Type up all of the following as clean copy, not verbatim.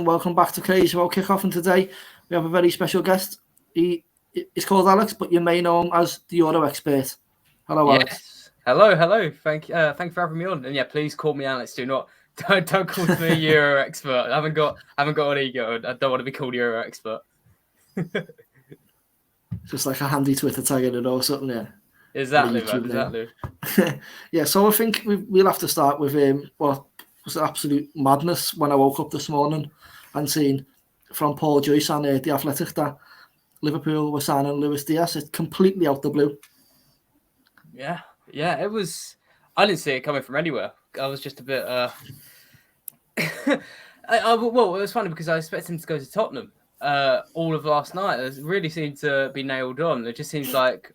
Welcome back to Crazy World Kickoff, and today we have a very special guest. He's called Alex, but you may know him as the Euro expert. Hello, Alex. Yes. Hello. Thank you for having me on. And yeah, please call me Alex. Don't call me Euro expert. I haven't got an ego. I don't want to be called Euro expert. Just like a handy Twitter tag in it or something, yeah. Exactly, man. Exactly. Yeah, so I think we'll have to start with what was absolute madness when I woke up this morning and seen from Paul Joyce and The Athletic that Liverpool were signing Luis Diaz. It's completely out the blue. Yeah, it was. I didn't see it coming from anywhere. I was just a bit. Well, it was funny because I expected him to go to Tottenham all of last night. It really seemed to be nailed on. It just seems like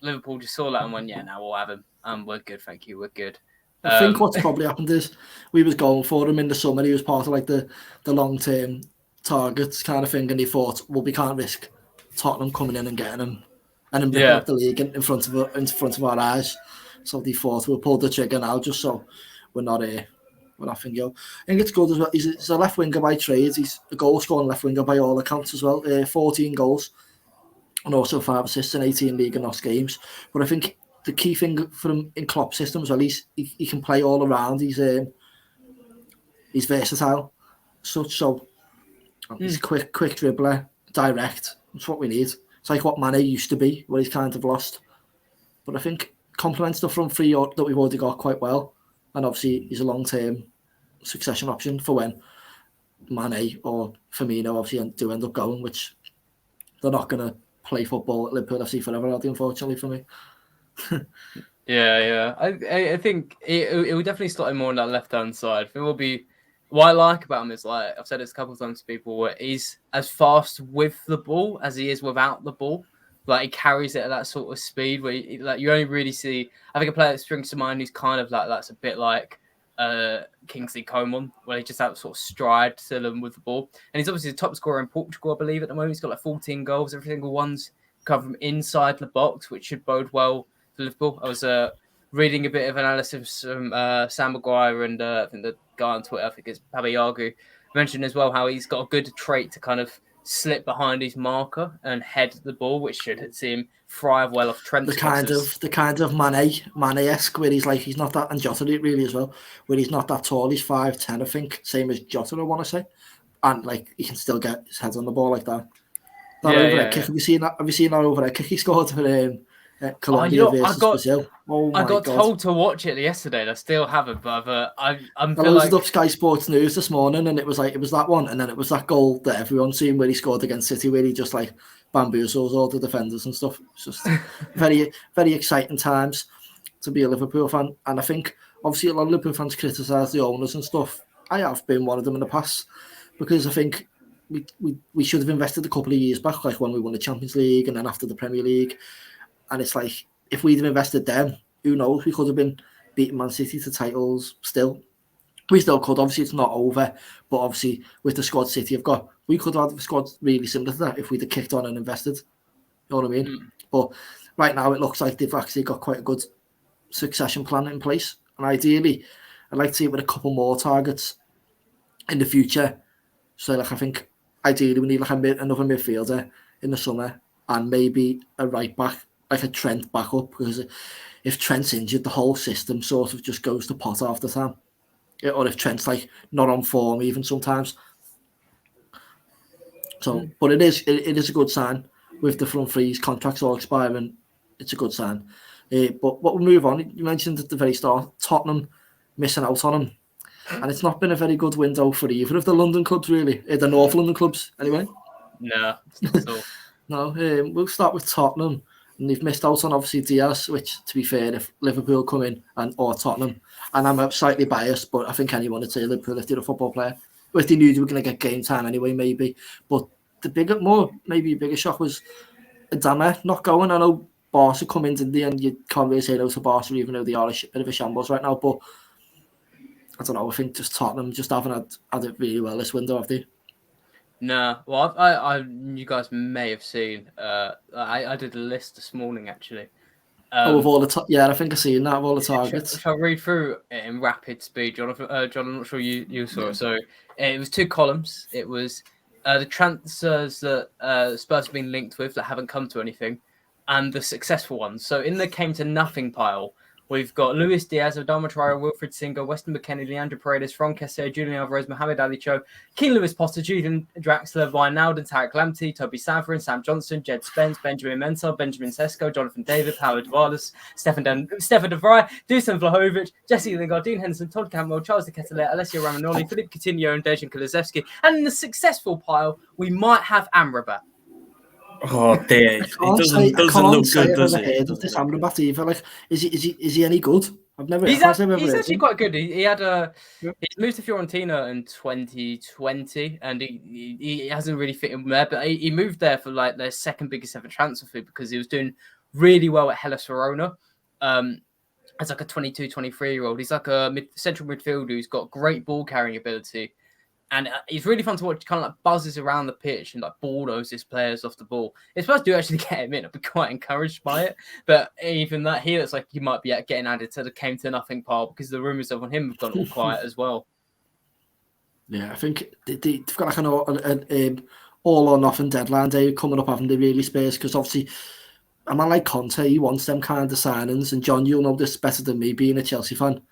Liverpool just saw that and went, yeah, now we'll have him. We're good, thank you, we're good. I think what's probably happened is we was going for him in the summer. He was part of like the long-term targets kind of thing, and he thought, well, we can't risk Tottenham coming in and getting him and him ripping up the league in front of our eyes. So they thought we'll pull the trigger now just so we're not thinking. I think it's good as well. He's a left winger by trade. He's a goal scoring left winger by all accounts as well. 14 goals and also 5 assists in 18 league and NOS games. But I think the key thing for him in Klopp's system as well, he can play all around. He's versatile, so he's quick dribbler, direct. That's what we need. It's like what Mane used to be, where he's kind of lost. But I think complements the front three that we've already got quite well, and obviously he's a long-term succession option for when Mane or Firmino obviously do end up going, which they're not going to play football at Liverpool FC forever, unfortunately for me. Yeah. I think it will definitely slot him more on that left-hand side. It will be. What I like about him is, like I've said this a couple of times to people, where he's as fast with the ball as he is without the ball. Like he carries it at that sort of speed where you only really see. I think a player that springs to mind who's kind of like that's a bit like Kingsley Coman, where he just has sort of stride to them with the ball. And he's obviously the top scorer in Portugal, I believe, at the moment. He's got like 14 goals. Every single one's come from inside the box, which should bode well for Liverpool. I was reading a bit of analysis from Sam Maguire and I think the guy on Twitter, I think it's Papayagu, mentioned as well how he's got a good trait to kind of slip behind his marker and head the ball, which should see him thrive well off Trent's the kind of Mane-esque, where he's not that, and Jota really as well, where he's not that tall. He's 5'10", I think, same as Jota, I want to say, and like he can still get his head on the ball like that. Overhead kick. Have you seen that overhead kick he scored for Colombia versus Brazil? I got told to watch it yesterday, and I still haven't. But I looked up Sky Sports News this morning, and it was that one, and then it was that goal that everyone's seen where he scored against City, where he just like bamboozles all the defenders and stuff. It's just very, very exciting times to be a Liverpool fan, and I think obviously a lot of Liverpool fans criticise the owners and stuff. I have been one of them in the past because I think we should have invested a couple of years back, like when we won the Champions League and then after the Premier League. And it's like, if we'd have invested then, who knows? We could have been beating Man City to titles still. We still could. Obviously, it's not over. But obviously, with the squad City have got, we could have had a squad really similar to that if we'd have kicked on and invested. You know what I mean? But right now, it looks like they've actually got quite a good succession plan in place. And ideally, I'd like to see it with a couple more targets in the future. So, like, I think ideally we need like another midfielder in the summer and maybe a right back, like a Trent backup, because if Trent's injured, the whole system sort of just goes to pot after time. Or if Trent's like not on form even sometimes. So, but it is a good sign with the front three's contracts all expiring. It's a good sign. But we'll move on. You mentioned at the very start, Tottenham missing out on him. And it's not been a very good window for either of the London clubs, really. The North London clubs, anyway. No, it's not so. No, we'll start with Tottenham. And they've missed out on, obviously, Diaz, which, to be fair, if Liverpool come in, or Tottenham, and I'm slightly biased, but I think anyone would say Liverpool if they're a football player. If they knew they were going to get game time anyway, maybe. But the bigger shock was Adama not going. I know Barca come in, didn't they? And you can't really say no to Barca, even though they are a bit of a shambles right now. But I don't know, I think just Tottenham just haven't had it really well this window, have they? No, well, I you guys may have seen. I did a list this morning actually Of all the I think I've seen that of all the targets. Shall I read through it in rapid speed, Jonathan? John, I'm not sure you saw it. So it was 2 columns. It was the transfers that Spurs have been linked with that haven't come to anything, and the successful ones. So in the came to nothing pile, we've got Luis Diaz, Adama Traore, Wilfred Singer, Weston McKennie, Leandro Paredes, Frank Kessié, Julian Alvarez, Mohamed Ali Cho, Keane Lewis Potter, Julian Draxler, Wijnaldum, Tarek Lamptey, Toby Saverin, Sam Johnson, Jed Spence, Benjamin Mensa, Benjamin Sesko, Jonathan David, Howard Wallace, Stefan De Vrij, Dusan Vlahovic, Jesse Lingard, Dean Henderson, Todd Campbell, Charles de Ketelaere, Alessio Romagnoli, Philippe Coutinho, and Dejan Kulusevski. And in the successful pile, we might have Amrabat. Oh dear, it doesn't look good, does it? Heard of this Amrabat either. Like, is he any good? He's actually quite good. He had he's moved to Fiorentina in 2020, and he hasn't really fit in there. But he moved there for like their second biggest ever transfer fee because he was doing really well at Hellas Verona. As like a 22, 23-year-old, he's like a central midfielder who's got great ball carrying ability. And he's really fun to watch. Kind of like buzzes around the pitch and like bulldozes players off the ball. It's supposed to actually get him in. I'd be quite encouraged by it. But even that, he looks like he might be getting added to the came to nothing pile because the rumours on him have gone all quiet as well. Yeah, I think they've got like an all or nothing deadline day coming up, haven't they, really, Spurs? Because obviously, a man like Conte, he wants them kind of signings. And John, you'll know this better than me, being a Chelsea fan.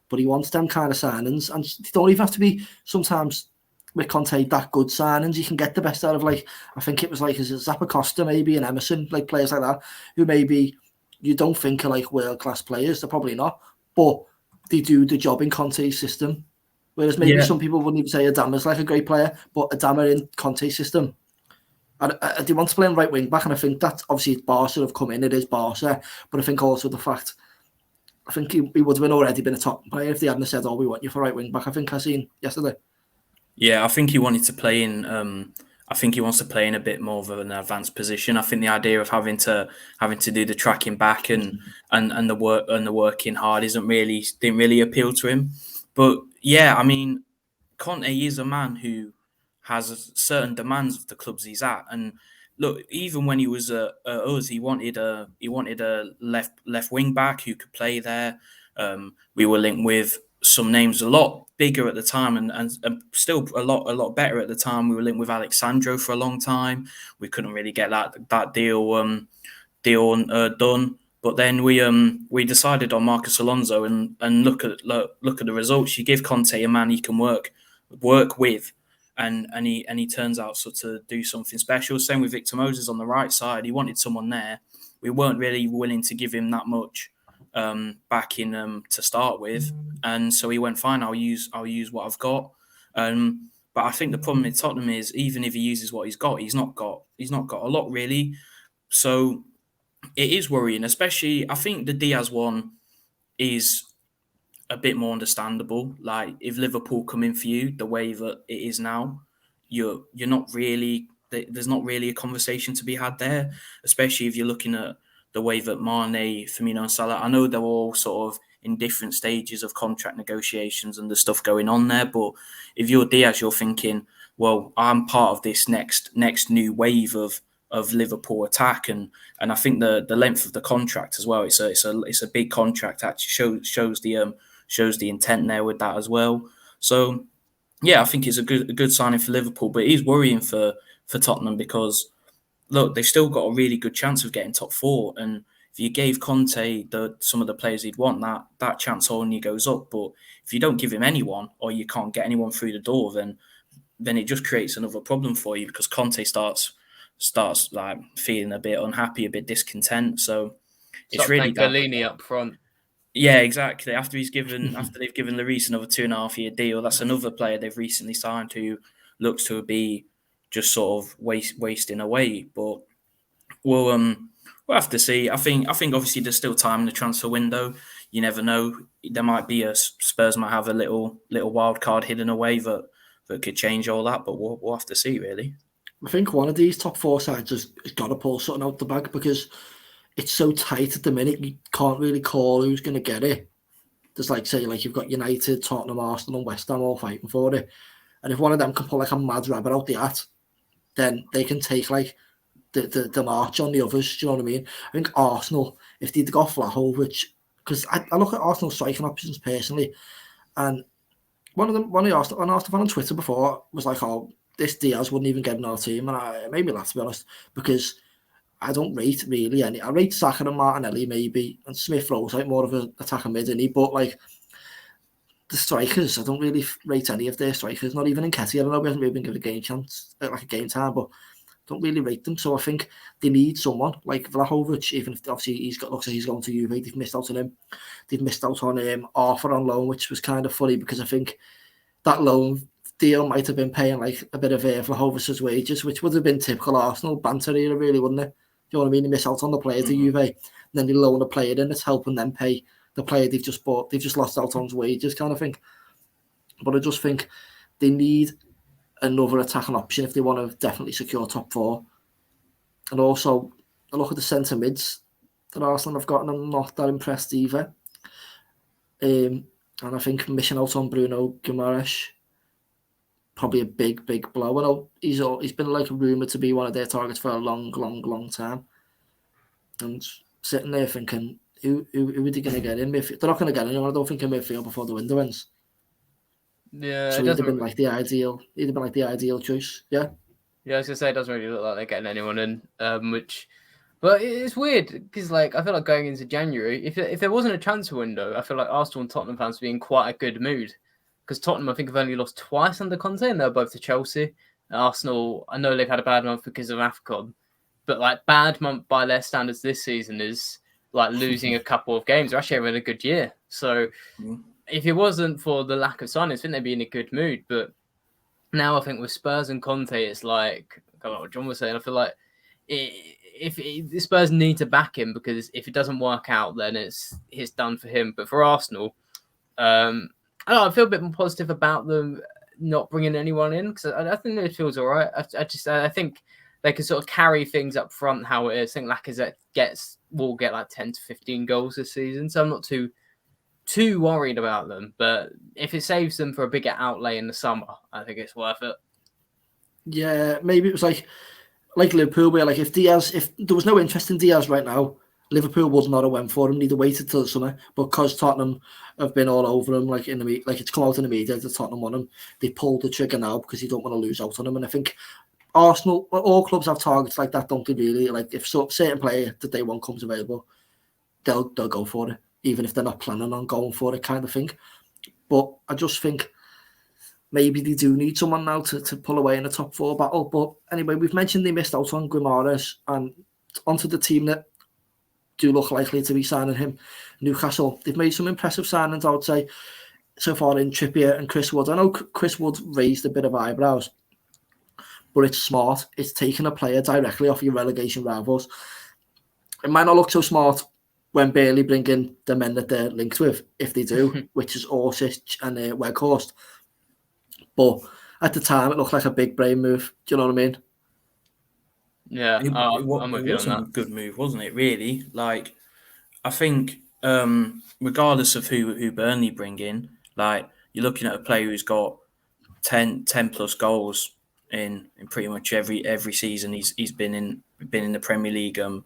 But he wants them kind of signings. And they don't even have to be sometimes with Conte that good signings. You can get the best out of, like, I think it was like Zappacosta maybe and Emerson, like players like that, who maybe you don't think are like world-class players. They're probably not. But they do the job in Conte's system. Whereas maybe some people wouldn't even say Adama's like a great player, but Adama in Conte's system. And they want to play him right wing back, and I think that obviously it's Barca have come in, it is Barca, but I think also the fact, I think he would have already been a top player if they hadn't said, "Oh, we want you for right wing back." I think I seen yesterday. Yeah, I think he wanted to play in. I think he wants to play in a bit more of an advanced position. I think the idea of having to do the tracking back and the working hard didn't really appeal to him. But yeah, I mean, Conte is a man who has certain demands of the clubs he's at, and look, even when he was at us, he wanted a left wing back who could play there. We were linked with some names a lot bigger at the time and still a lot better at the time. We were linked with Alexandro for a long time. We couldn't really get that deal done. But then we decided on Marcos Alonso and look at the results. You give Conte a man he can work with, and he turns out to do something special. Same with Victor Moses on the right side. He wanted someone there. We weren't really willing to give him that much back in to start with, and so he went, fine, I'll use what I've got. But I think the problem with Tottenham is even if he uses what he's got a lot really. So it is worrying, especially I think the Diaz one is a bit more understandable. Like if Liverpool come in for you the way that it is now, you're not really, there's not really a conversation to be had there, especially if you're looking at the way that Mane, Firmino and Salah, I know they're all sort of in different stages of contract negotiations and the stuff going on there, but if you're Diaz, you're thinking, well, I'm part of this next new wave of Liverpool attack, and I think the length of the contract as well. It's a big contract. Actually shows the intent there with that as well. So yeah, I think it's a good signing for Liverpool, but it is worrying for Tottenham because look, they've still got a really good chance of getting top four, and if you gave Conte some of the players he'd want, that chance only goes up. But if you don't give him anyone, or you can't get anyone through the door, then it just creates another problem for you because Conte starts like feeling a bit unhappy, a bit discontent. So it's really Galini up front. Yeah, exactly. After they've given Lloris another 2.5-year deal, that's another player they've recently signed who looks to be just sort of wasting away. But we'll have to see. I think obviously there's still time in the transfer window. You never know. There might be Spurs might have a little wild card hidden away that could change all that. But we'll have to see, really. I think one of these top four sides has got to pull something out the bag because it's so tight at the minute. You can't really call who's going to get it. There's you've got United, Tottenham, Arsenal and West Ham all fighting for it. And if one of them can pull like a mad rabbit out the hat, then they can take like the march on the others. Do you know what I mean? I think Arsenal, if they'd got Vlahovic, because I look at Arsenal striking options personally, and one of the Arsenal fan on Twitter before was like, "Oh, this Diaz wouldn't even get in our team," and it made me laugh, to be honest, because I don't rate really any. I rate Saka and Martinelli maybe, and Smith Rowe's like more of an attacker mid, isn't he? But like the strikers, I don't really rate any of their strikers. Not even Nketiah. I don't know, we haven't really been given a game chance, like a game time, but don't really rate them. So I think they need someone like Vlahovic, even if obviously looks like he's going to Juve. They've missed out on him. They've missed out on Arthur on loan, which was kind of funny because I think that loan deal might have been paying like a bit of Vlahovic's wages, which would have been typical Arsenal banter era, really, wouldn't it? You know what I mean? They miss out on the player to Juve, and then they loan a player in. It's helping them pay the player they've just bought. They've just lost out on his wages, kind of thing. But I just think they need another attacking option if they want to definitely secure top 4. And also, I look at the centre mids that Arsenal have gotten. I'm not that impressed either. And I think missing out on Bruno Guimaraes, probably a big blow. I know he's been like rumoured to be one of their targets for a long time. And sitting there thinking, who are they going to get in? They're not going to get anyone, I don't think, in midfield before the window ends. Yeah, so he'd have been like the ideal choice. Yeah. Yeah, I was gonna say it doesn't really look like they're getting anyone in, but it's weird because like I feel like going into January, if there wasn't a transfer window, I feel like Arsenal and Tottenham fans would be in quite a good mood because Tottenham, I think, have only lost twice under Conte, and they're both to Chelsea. And Arsenal, I know they've had a bad month because of AFCON, but like bad month by their standards this season is like losing a couple of games. They're actually having a good year, so. If it wasn't for the lack of signings, I think they'd be in a good mood. But now I think with Spurs and Conte, it's like what John was saying. I feel like if Spurs need to back him because if it doesn't work out, then it's done for him. But for Arsenal, I feel a bit more positive about them not bringing anyone in because I think it feels all right. I think they can sort of carry things up front how it is. I think Lacazette will get like 10 to 15 goals this season, so I'm not too worried about them, but if it saves them for a bigger outlay in the summer, I think it's worth it. Yeah, maybe it was like Liverpool, where like if there was no interest in Diaz right now, Liverpool would not have went for him. They'd have waited till the summer, but because Tottenham have been all over him, like it's come out in the media that Tottenham want him, they pulled the trigger now because you don't want to lose out on him. And I think Arsenal, all clubs have targets like that, don't they? Really, like if certain player that they want comes available, they'll go for it, even if they're not planning on going for it, kind of thing. But I just think maybe they do need someone now to pull away in the top 4 battle. But anyway, we've mentioned they missed out on Guimaraes, and onto the team that do look likely to be signing him, Newcastle. They've made some impressive signings, I would say, so far in Trippier and Chris Wood. I know Chris Wood raised a bit of eyebrows, but it's smart. It's taking a player directly off your relegation rivals. It might not look so smart when barely bringing the men that they're linked with, if they do, which is Orsic and Weghorst. But at the time, it looked like a big brain move. Do you know what I mean? Yeah, I'm with you on that. A good move, wasn't it? Really, like I think, regardless of who Burnley bring in, like you're looking at a player who's got 10 plus goals in pretty much every season he's been in the Premier League and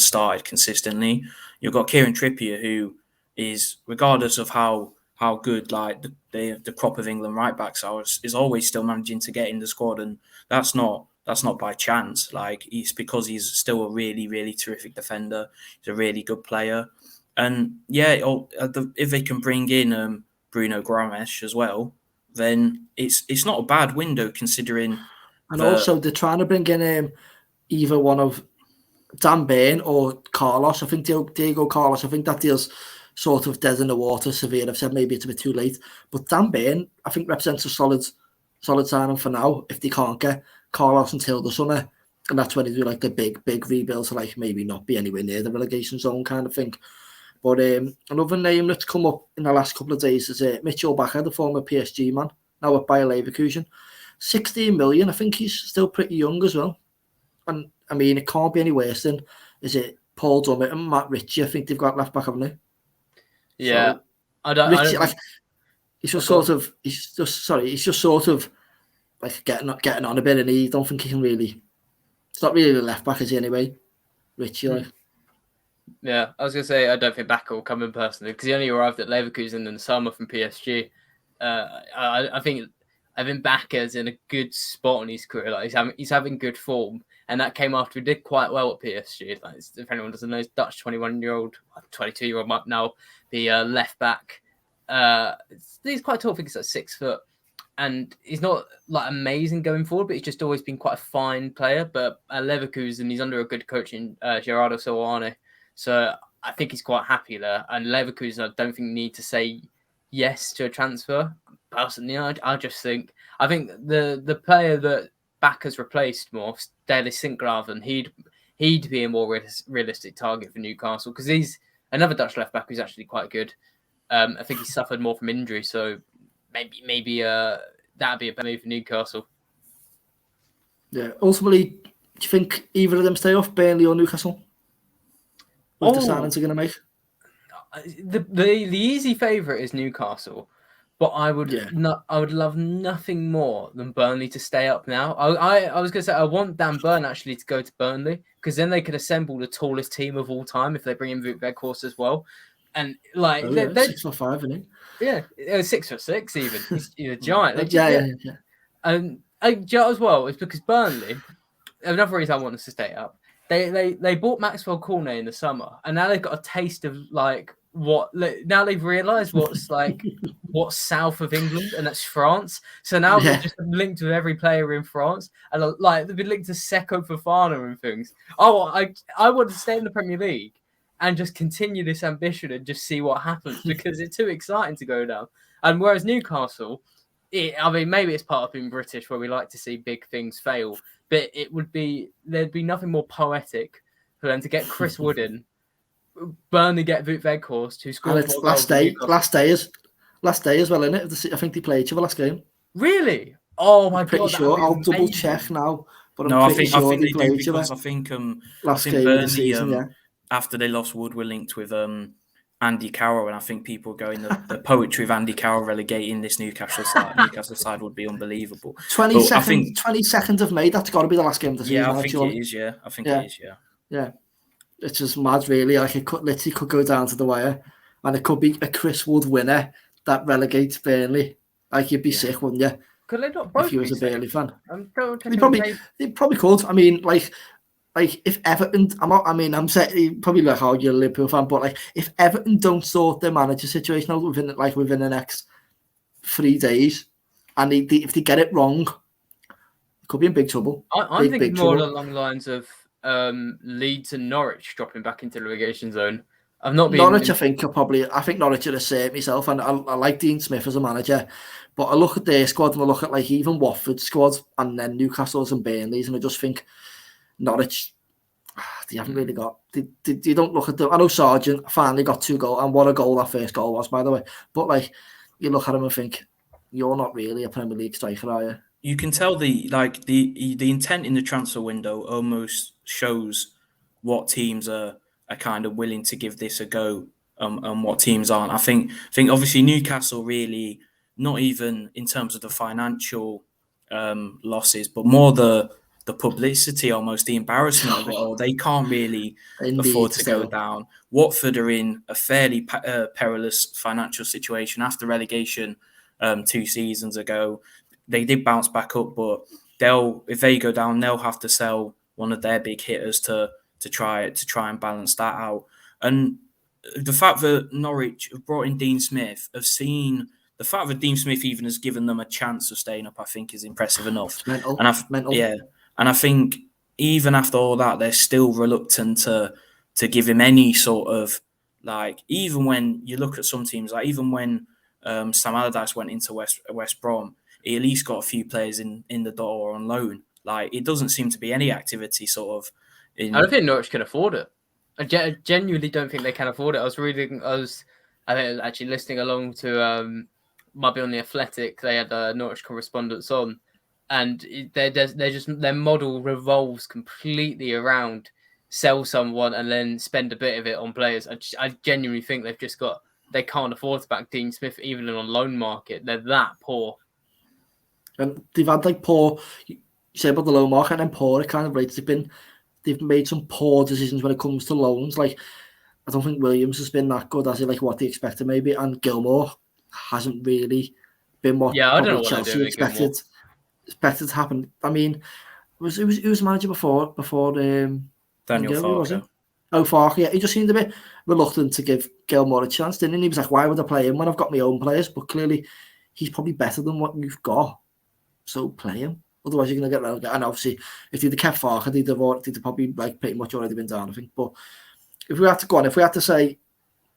started consistently. You've got Kieran Trippier, who is, regardless of how good like the crop of England right backs are, is always still managing to get in the squad, and that's not by chance. Like it's because he's still a really, really terrific defender. He's a really good player, and yeah, if they can bring in Bruno Guimaraes as well, then it's not a bad window considering. And also they're trying to bring in either one of Dan Burn or Carlos. I think Diego Carlos. I think that deal's sort of dead in the water. Severe have said maybe it's a bit too late, but Dan Burn I think represents a solid signing for now. If they can't get Carlos until the summer, and that's when they do like the big rebuild to like maybe not be anywhere near the relegation zone kind of thing. But another name that's come up in the last couple of days is Mitchell Bakker, the former PSG man, now at Bayer Leverkusen. 16 million. I think he's still pretty young as well. And I mean, it can't be any worse than, is it Paul Dummett and Matt Ritchie? I think they've got left back, haven't they? Yeah. So, I don't like, he's just sort of like getting on a bit, and he don't think he can really It's not really the left back, is he, anyway? Richie, like. Yeah, I was going to say, I don't think Bacca will come in personally because he only arrived at Leverkusen in the summer from PSG. I think Bacca's in a good spot in his career. Like he's having good form, and that came after he did quite well at PSG. Like, if anyone doesn't know, he's Dutch 21-year-old, 22-year-old might now be left back. He's quite tall. I think he's like 6 foot, and he's not like amazing going forward, but he's just always been quite a fine player. But at Leverkusen, he's under a good coach in Gerardo Silvani. So I think he's quite happy there. And Leverkusen, I don't think need to say yes to a transfer. Personally, I just think the player that Bacca's replaced more, Daily Sinkgraven, he'd be a more realistic target for Newcastle because he's another Dutch left back who's actually quite good. I think he suffered more from injury, so maybe that'd be a better move for Newcastle. Yeah. Ultimately, do you think either of them stay off, Burnley or Newcastle? What the signings are going to make? The easy favourite is Newcastle, but I would love nothing more than Burnley to stay up now. I was going to say I want Dan Burn actually to go to Burnley because then they could assemble the tallest team of all time if they bring in Wout Weghorst as well. And like they're 6'5", isn't he? Yeah, 6'6" even. He's a giant. Yeah. And as well, it's because Burnley. Another reason I want us to stay up. They bought Maxwell Cornet in the summer, and now they've got a taste of like what. Now they've realised what's like what's south of England, and that's France. So now they're just linked with every player in France, and like they've been linked to Seko Fofana and things. Oh, I want to stay in the Premier League and just continue this ambition and just see what happens because it's too exciting to go down. And whereas Newcastle, maybe it's part of being British where we like to see big things fail. But there'd be nothing more poetic for them to get Chris Wood in, Burnley get Wout Weghorst, who scored. And it's last day as well, isn't it? I think they played each other last game. Really? Oh my god! Pretty sure. I'll double check now. But I'm pretty sure they played each other. I think last game of the season, after they lost Wood, were linked with Andy Carroll, and I think people going the poetry of Andy Carroll relegating this Newcastle side would be unbelievable. 22nd of May, that's got to be the last game of the season. Yeah, I think it is. Yeah, I think it is. Yeah, it's just mad, really. Like it could go down to the wire, and it could be a Chris Wood winner that relegates Burnley. Like you'd be sick, wouldn't you? Could they not both? If you was a Burnley fan, they probably could. I mean, like if Everton, I'm saying probably like how you're a Liverpool fan, but like if Everton don't sort their manager situation out within the next 3 days, and if they get it wrong, it could be in big trouble. I'm thinking more along the lines of Leeds and Norwich dropping back into the relegation zone. Norwich. I think Norwich are the same myself, and I like Dean Smith as a manager, but I look at their squad and I look at like even Watford's squad and then Newcastle's and Burnley's, and I just think Norwich, they haven't really got. They don't look at them. I know Sargent finally got 2 goals, and what a goal that first goal was, by the way. But like, you look at him and think, you're not really a Premier League striker, are you? You can tell the intent in the transfer window almost shows what teams are kind of willing to give this a go, and what teams aren't. I think obviously Newcastle really, not even in terms of the financial losses, but more the publicity, almost the embarrassment of it all. They can't really afford to go down. Watford are in a fairly perilous financial situation after relegation 2 seasons ago. They did bounce back up, but if they go down, they'll have to sell one of their big hitters to try and balance that out. And the fact that Norwich have brought in Dean Smith, the fact that Dean Smith even has given them a chance of staying up, I think is impressive enough. It's mental. Yeah. And I think even after all that, they're still reluctant to give him any sort of, like, even when you look at some teams, like even when Sam Allardyce went into West Brom, he at least got a few players in the door or on loan. Like, it doesn't seem to be any activity sort of. I don't think Norwich can afford it. I genuinely don't think they can afford it. I think I was actually listening along to might be on The Athletic. They had Norwich correspondents on. And their model revolves completely around sell someone and then spend a bit of it on players. I genuinely think they can't afford to back Dean Smith even on loan market. They're that poor. And they've had like poor. you say about the low market, and then poor, it kind of rates. They've made some poor decisions when it comes to loans. Like, I don't think Williams has been that good, as like what they expected maybe, and Gilmore hasn't really been what I don't know what Chelsea expected to happen. I mean, who was manager before Daniel Farke. Was it? Oh, Farke, yeah. He just seemed a bit reluctant to give Gilmore a chance, didn't he? He was like, why would I play him when I've got my own players? But clearly, he's probably better than what you've got. So play him. Otherwise, you're going to get relegated. And obviously, if they'd have kept Farke, they'd have probably like pretty much already been down, I think. But if we had to say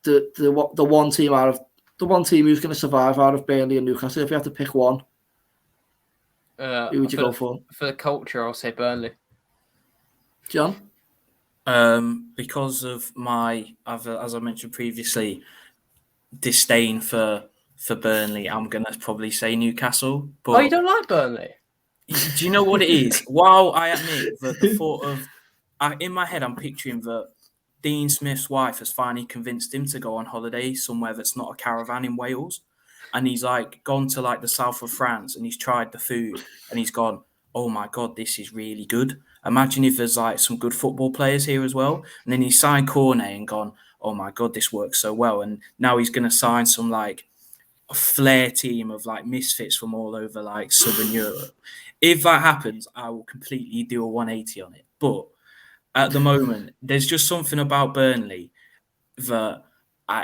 the one team who's going to survive out of Burnley and Newcastle, if you had to pick one, who would you go for? For the culture, I'll say Burnley. John? Because of my, as I mentioned previously, disdain for Burnley, I'm going to probably say Newcastle. But you don't like Burnley? Do you know what it is? While I admit that the thought of, in my head, I'm picturing that Dean Smith's wife has finally convinced him to go on holiday somewhere that's not a caravan in Wales. And he's like gone to like the south of France and he's tried the food and he's gone, oh my God, this is really good. Imagine if there's like some good football players here as well. And then he signed Cornet and gone, oh my God, this works so well. And now he's going to sign some like a flair team of like misfits from all over like Southern Europe. If that happens, I will completely do a 180 on it. But at the moment, there's just something about Burnley that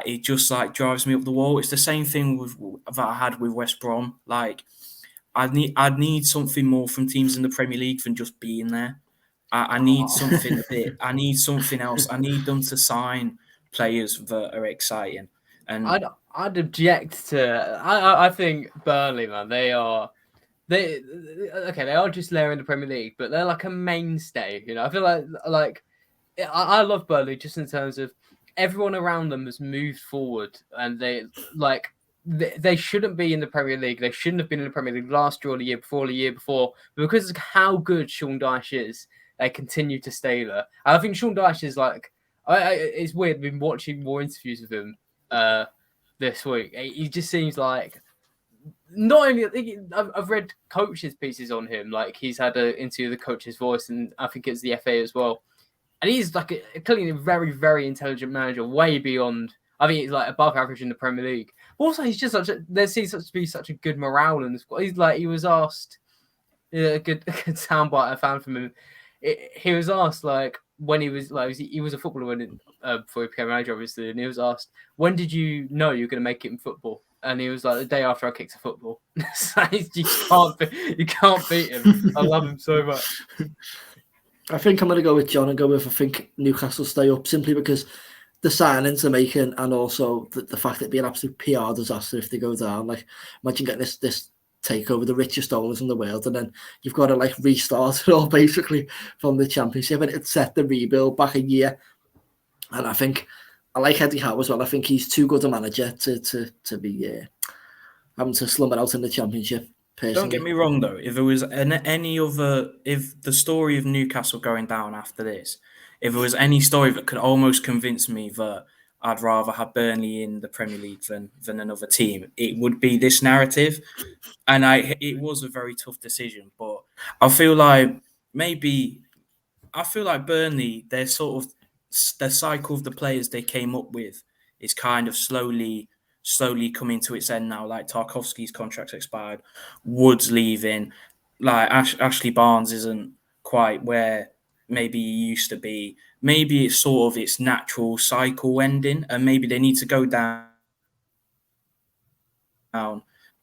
it just like drives me up the wall. It's the same thing that I had with West Brom. Like I'd need something more from teams in the Premier League than just being there. I need something a bit. I need something else. I need them to sign players that are exciting. And I'd object to. I think Burnley, man, they are just there in the Premier League, but they're like a mainstay. You know, I feel like I love Burnley just in terms of everyone around them has moved forward, and they shouldn't be in the Premier League. They shouldn't have been in the Premier League last year or the year before. But because of how good Sean Dyche is, they continue to stay there. And I think Sean Dyche is like, it's weird. I've been watching more interviews with him this week. He just seems like, not only I've read coaches' pieces on him. Like he's had an interview with the coach's voice, and I think it's the FA as well. And he's like clearly a very, very intelligent manager, way beyond. I think he's like above average in the Premier League. Also, he's just there seems to be such a good morale in the squad. He was asked a good soundbite I found from him. He was asked like when he was a footballer when before he became manager, obviously, and he was asked, when did you know you were going to make it in football? And he was like, the day after I kicked a football. So you can't beat him. I love him so much. I think I'm going to go with John and go with, I think Newcastle stay up simply because the signings they're making and also the fact that it'd be an absolute PR disaster if they go down. Like, imagine getting this takeover, the richest owners in the world, and then you've got to like restart it all basically from the Championship, and it set the rebuild back a year. And I think I like Eddie Howe as well. I think he's too good a manager to be having to slum it out in the Championship. Personally. Don't get me wrong though. If there was if the story of Newcastle going down after this, if there was any story that could almost convince me that I'd rather have Burnley in the Premier League than another team, it would be this narrative. And it was a very tough decision, but I feel like Burnley, their sort of the cycle of the players they came up with is kind of slowly coming to its end now. Like Tarkowski's contract's expired, Wood's leaving, like Ashley Barnes isn't quite where maybe he used to be. Maybe it's sort of its natural cycle ending, and maybe they need to go down,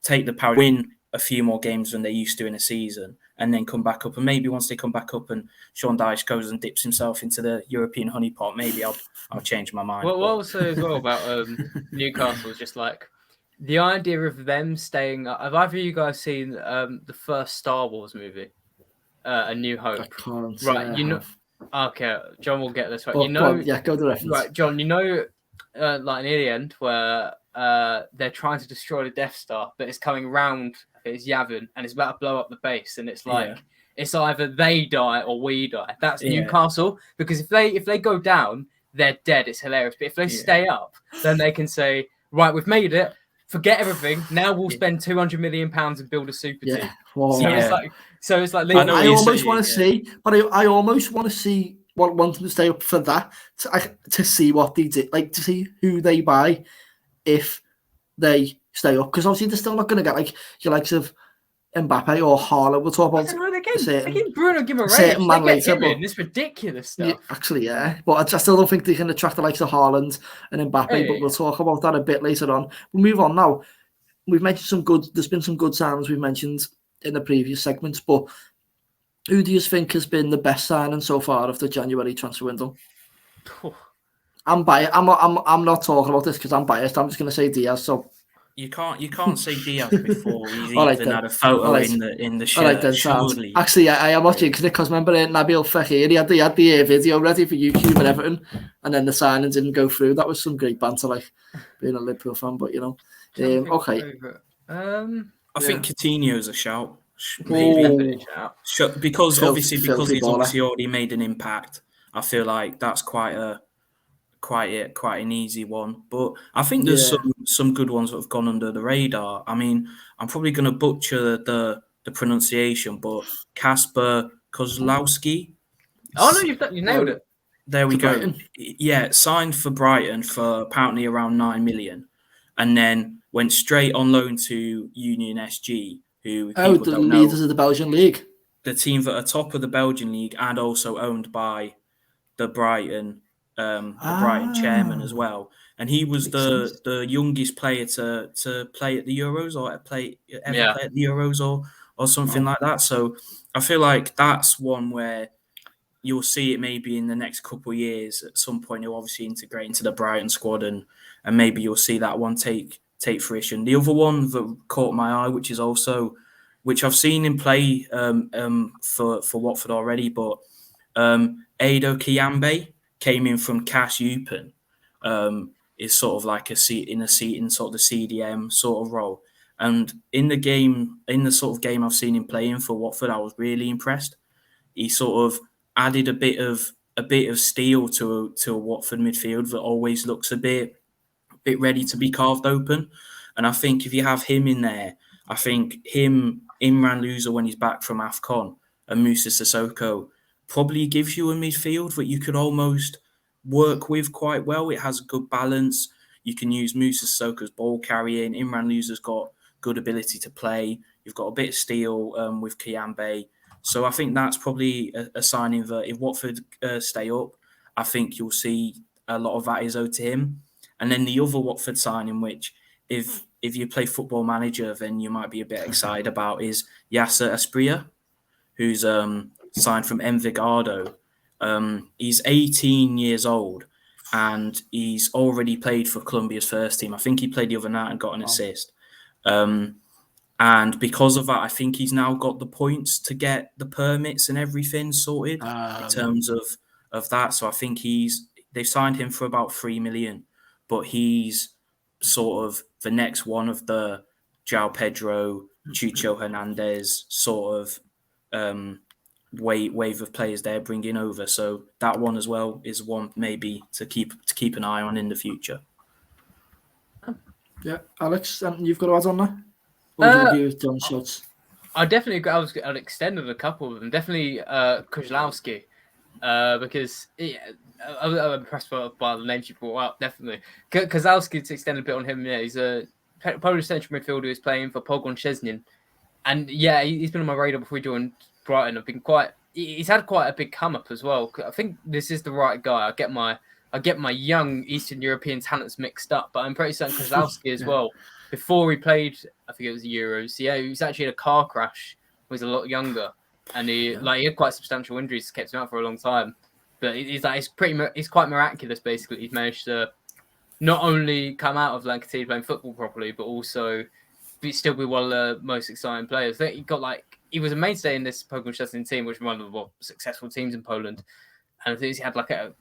take the power, win a few more games than they used to in a season, and then come back up. And maybe once they come back up and Sean Dyche goes and dips himself into the European honeypot, maybe I'll change my mind. Well, what I'll say as well about Newcastle is just like the idea of them staying. Have either of you guys seen the first Star Wars movie, A New Hope? I can't. Right, you know. Okay, John will get this right. Oh, you know, go to the reference. Right, John. You know, like near the end where they're trying to destroy the Death Star, but it's coming round. It's Yavin, and it's about to blow up the base, and it's like it's either they die or we die. That's Newcastle, because if they go down, they're dead. It's hilarious. But if they stay up, then they can say, right, we've made it. forget everything. Now we'll spend £200 million and build a super team. Well, So it's like I almost want to see, but I almost want to see want them to stay up for that to see what they did, like to see who they buy if they stay up, because obviously they're still not going to get like your likes of Mbappe or Haaland. We'll talk about again Bruno Guimaraes. Man later, but this ridiculous stuff. But I still don't think they can attract the likes of Haaland and Mbappe. But we'll talk about that a bit later on. We'll move on now. We've mentioned some good. There's been some good signings we've mentioned in the previous segments, but who do you think has been the best signing so far of the January transfer window? I'm biased. I'm not talking about this because I'm biased. I'm just going to say Diaz. So you can't say Diaz before he's even had a photo in the shirt. All right, then, surely. Actually, I am watching because remember Nabil Fekir, he had the video ready for YouTube and everything, and then the signing didn't go through. That was some great banter, like being a Liverpool fan, but you know, okay. I think Coutinho's a shout. Maybe because he's obviously already made an impact. I feel like that's quite an easy one, but I think there's some good ones that have gone under the radar. I mean, I'm probably going to butcher the pronunciation, but Kasper Kozlowski. Oh no, you nailed it. There we go. Brighton. Yeah, signed for Brighton for apparently around 9 million, and then went straight on loan to Union SG. Who the leaders of the Belgian league, the team that are top of the Belgian league and also owned by the Brighton chairman as well. And he was the youngest player to play at the Euros or play at the Euros or something like that. So I feel like that's one where you'll see it maybe in the next couple of years. At some point, he'll obviously integrate into the Brighton squad, and maybe you'll see that one take fruition. The other one that caught my eye, which I've seen him play for Watford already, but Edo Kiambe came in from Cas Eupen, is sort of like a seat in sort of the CDM sort of role. And in the sort of game I've seen him playing for Watford, I was really impressed. He sort of added a bit of steel to a Watford midfield that always looks a bit ready to be carved open. And I think if you have him in there, I think him, Imran Louza when he's back from AFCON, and Moussa Sissoko probably gives you a midfield that you could almost work with quite well. It has a good balance. You can use Moussa Sissoko's ball carrying. Imran Louza's got good ability to play. You've got a bit of steel with Kiambe. So I think that's probably a signing that if Watford stay up, I think you'll see a lot of that is owed to him. And then the other Watford signing, which if you play Football Manager, then you might be a bit excited about, is Yasser Espiria, who's signed from Envigado. He's 18 years old, and he's already played for Colombia's first team. I think he played the other night and got an assist. And because of that, I think he's now got the points to get the permits and everything sorted in terms of that. So I think they've signed him for about 3 million. But he's sort of the next one of the João Pedro, Chucho Hernandez sort of wave of players they're bringing over. So that one as well is one maybe to keep an eye on in the future. Yeah, Alex, you've got to add on that? Or do you agree with shots? I definitely agree. I'd extended a couple of them. Definitely Kozlowski, because I'm impressed by the names you brought up. Definitely Kozlowski, to extend a bit on him. Yeah, he's a Polish central midfielder who's playing for Pogoń Szczecin, and yeah, he's been on my radar before he joined Brighton. He's had quite a big come up as well. I think this is the right guy. I get my young Eastern European talents mixed up, but I'm pretty certain Kozlowski as well. Before he played, I think it was the Euros. Yeah, he was actually in a car crash. He was a lot younger, and he had quite substantial injuries, kept him out for a long time. But it's quite miraculous. Basically, he's managed to not only come out of Lancashire playing football properly, but also still be one of the most exciting players. I think he was a mainstay in this Pogoń Szczecin team, which was one of the more successful teams in Poland. And I think he had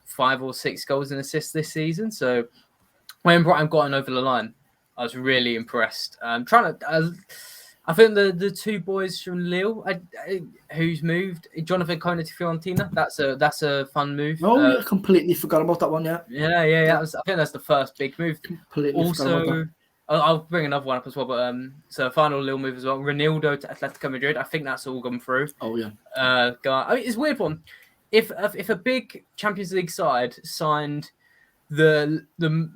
5 or 6 goals and assists this season. So when Brighton got him over the line, I was really impressed. I think the two boys from Lille, who's moved, Jonathan Koner to Fiorentina. That's a fun move. Oh, I completely forgot about that one. Yeah. I think that's the first big move. Completely forgot about that. I'll bring another one up as well. But so final little move as well. Ronaldo to Atletico Madrid. I think that's all gone through. Oh yeah. I mean, it's a weird one. If a big Champions League side signed the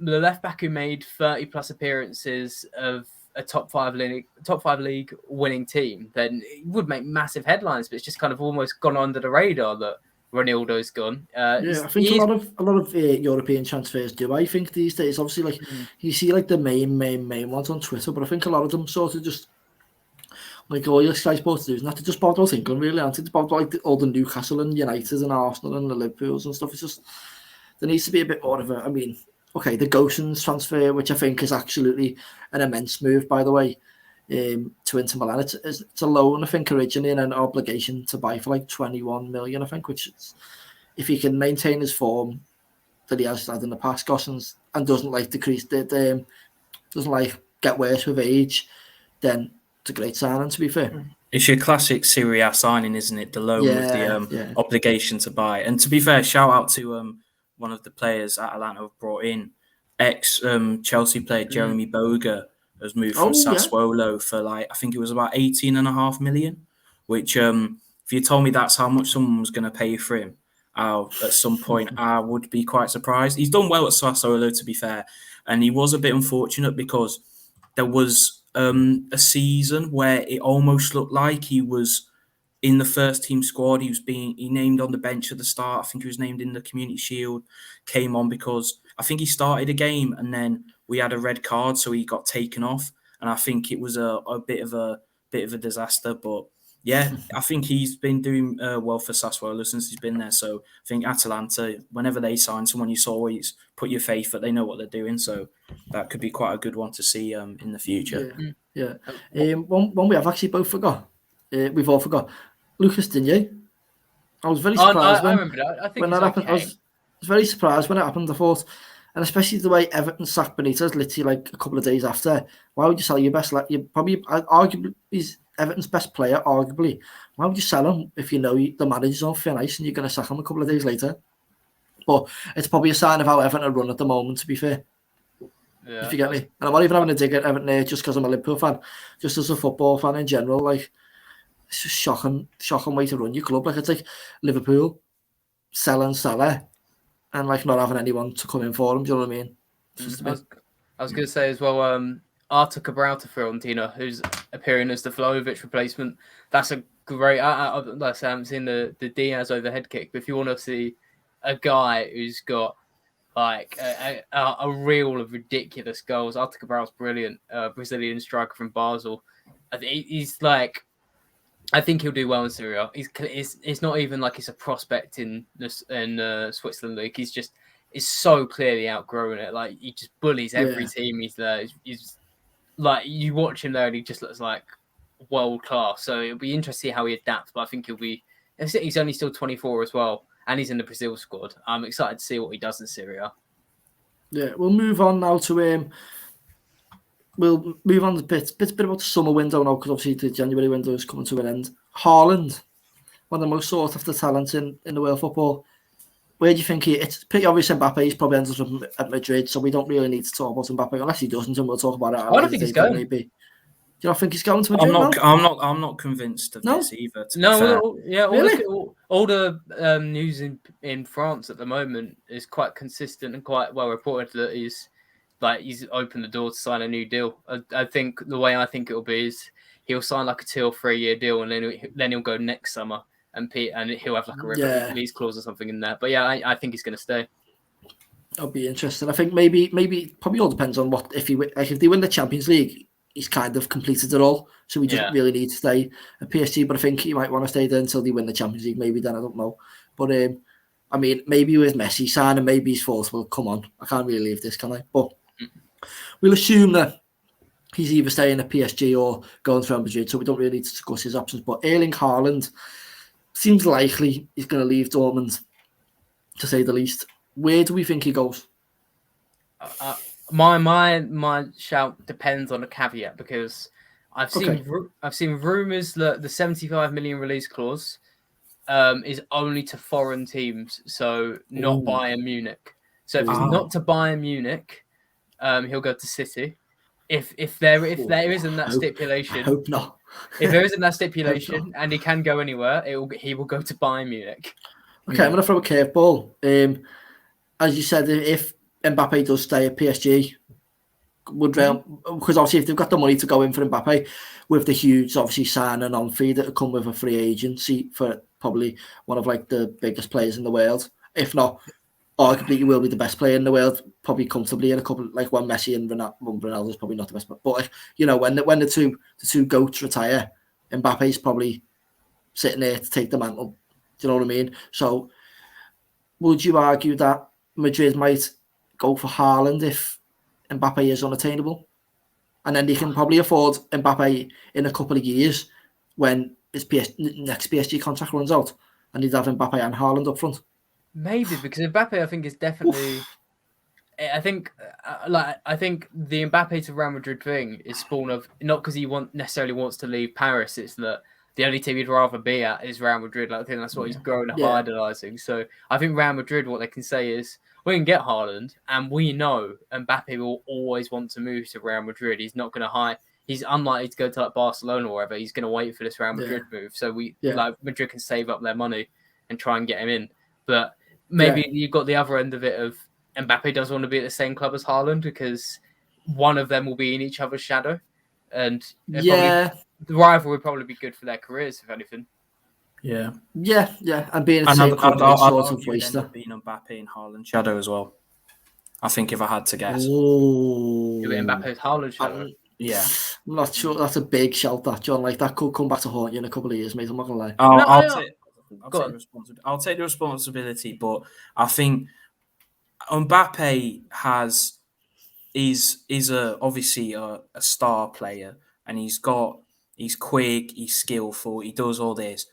left back who made 30 plus appearances of a top five league winning team, then it would make massive headlines. But it's just kind of almost gone under the radar that Ronaldo's gone. I think a lot of European transfers do. I think these days, obviously, like you see, like the main ones on Twitter, but I think a lot of them sort of just like all your Sky Sports do is not to just about thinking really, aren't it? It's about like all the Newcastle and United and Arsenal and the Liverpools and stuff. It's just there needs to be a bit more of a. I mean, okay, the Gosens transfer, which I think is absolutely an immense move, by the way, to Inter Milan. It's a loan, I think, originally, and an obligation to buy for like 21 million, I think, which is, if he can maintain his form that he has had in the past, Gosens, and doesn't like decrease, doesn't like get worse with age, then it's a great signing, to be fair. It's your classic Serie A signing, isn't it? The loan with the obligation to buy. And to be fair, shout out to one of the players at Atlanta have brought in, ex-Chelsea player Jeremy Boga has moved from Sassuolo for like, I think it was about 18.5 million, which if you told me that's how much someone was going to pay for him at some point, I would be quite surprised. He's done well at Sassuolo, to be fair. And he was a bit unfortunate because there was a season where it almost looked like he was in the first team squad. He named on the bench at the start. I think he was named in the Community Shield, came on because I think he started a game and then we had a red card, so he got taken off. And I think it was a bit of a disaster. But yeah, I think he's been doing well for Sassuolo since he's been there. So I think Atalanta, whenever they sign someone, you always put your faith that they know what they're doing. So that could be quite a good one to see in the future. Yeah. One we have actually both forgot. We've all forgot. Lucas Digne. I was very surprised I remember that. I think when that happened. I was very surprised when it happened. I thought, and especially the way Everton sacked Benitez literally like a couple of days after. Why would you sell your best? You probably arguably he's Everton's best player. Arguably, why would you sell him if you know the manager's on thin ice and you're going to sack him a couple of days later? But it's probably a sign of how Everton run at the moment. To be fair. Yeah, if you get me. And I'm not even having a dig at Everton there just because I'm a Liverpool fan. Just as a football fan in general, like it's just shocking way to run your club. Like it's like Liverpool selling Salah and like not having anyone to come in for them. Do you know what I mean? I was going to say as well, Artur Cabral to Fiorentina, who's appearing as the Vlahovic replacement. That's a great. Like I say, I haven't seen the Diaz overhead kick, but if you want to see a guy who's got like a reel of ridiculous goals, Artur Cabral's brilliant. Brazilian striker from Basel. He's like, I think he'll do well in Serie A. It's not even like he's a prospect in Switzerland League. He's so clearly outgrowing it. Like he just bullies every team he's there. He's like, you watch him there and he just looks like world class. So it'll be interesting to see how he adapts. But I think he's only still 24 as well. And he's in the Brazil squad. I'm excited to see what he does in Serie A. Yeah, we'll move on now to we'll move on a bit about the summer window now, because obviously the January window is coming to an end. Haaland, one of the most sought after talents in the world of football. Where do you think it's pretty obvious Mbappe? He's probably ended up at Madrid, so we don't really need to talk about Mbappe unless he doesn't, and we'll talk about it. I don't think he's going. Maybe. Do you not think he's going to Madrid? I'm not convinced of this either. Really? All the news in France at the moment is quite consistent and quite well reported that he's opened the door to sign a new deal. I think the way I think it'll be is he'll sign like a 2 or 3 year deal, and then he'll go next summer, and he'll have like a release clause or something in there. But yeah, I think he's going to stay. That'll be interesting. I think maybe probably all depends on what if they win the Champions League. He's kind of completed it all, so we just really need to stay at PSG. But I think he might want to stay there until they win the Champions League. Maybe then, I don't know. But I mean, maybe with Messi signing, maybe he's thought, well, come on, I can't really leave this, can I? But we'll assume that he's either staying at PSG or going to Real Madrid, so we don't really need to discuss his options. But Erling Haaland seems likely he's going to leave Dortmund, to say the least. Where do we think he goes? My shout depends on a caveat, because I've seen rumours that the 75 million release clause is only to foreign teams, so not Bayern Munich. So if it's not to Bayern Munich, he'll go to City. if there isn't that I stipulation, hope not. if there isn't that stipulation and he can go anywhere, he will go to Bayern Munich. Okay, I'm going to throw a curveball. As you said, if Mbappe does stay at PSG, would Real, because obviously if they've got the money to go in for Mbappe, with the huge obviously signing on fee that would come with a free agency for probably one of like the biggest players in the world, if not arguably he will be the best player in the world, probably comfortably in a couple like when Messi and Ronaldo's probably not the best, but like, you know, when the two goats retire, Mbappe's probably sitting there to take the mantle. Do you know what I mean? So would you argue that Madrid might go for Haaland if Mbappe is unattainable? And then they can probably afford Mbappe in a couple of years when his next PSG contract runs out, and they'd have Mbappe and Haaland up front. Maybe, because Mbappe, I think, is definitely. Oof. I think the Mbappe to Real Madrid thing is spawn of not because he necessarily wants to leave Paris. It's that the only team he'd rather be at is Real Madrid. Like, I think that's what he's grown up idolising. So I think Real Madrid, what they can say is, we can get Haaland, and we know Mbappe will always want to move to Real Madrid. He's not going to hide. He's unlikely to go to like Barcelona or whatever. He's going to wait for this Real Madrid move. So Madrid can save up their money and try and get him in. But maybe you've got the other end of it of Mbappe does want to be at the same club as Haaland because one of them will be in each other's shadow. And the rival would probably be good for their careers, if anything. Yeah. And being a same club sort of waster. Being Mbappe in Haaland's shadow as well. I think if I had to guess. Oh. Mbappe's Haaland's shadow. I'm not sure. That's a big shout, that, John. Like, that could come back to haunt you in a couple of years, mate. I'm not going to lie. I'll take the responsibility, but I think Mbappe is obviously a star player, and he's quick, he's skillful, he does all this.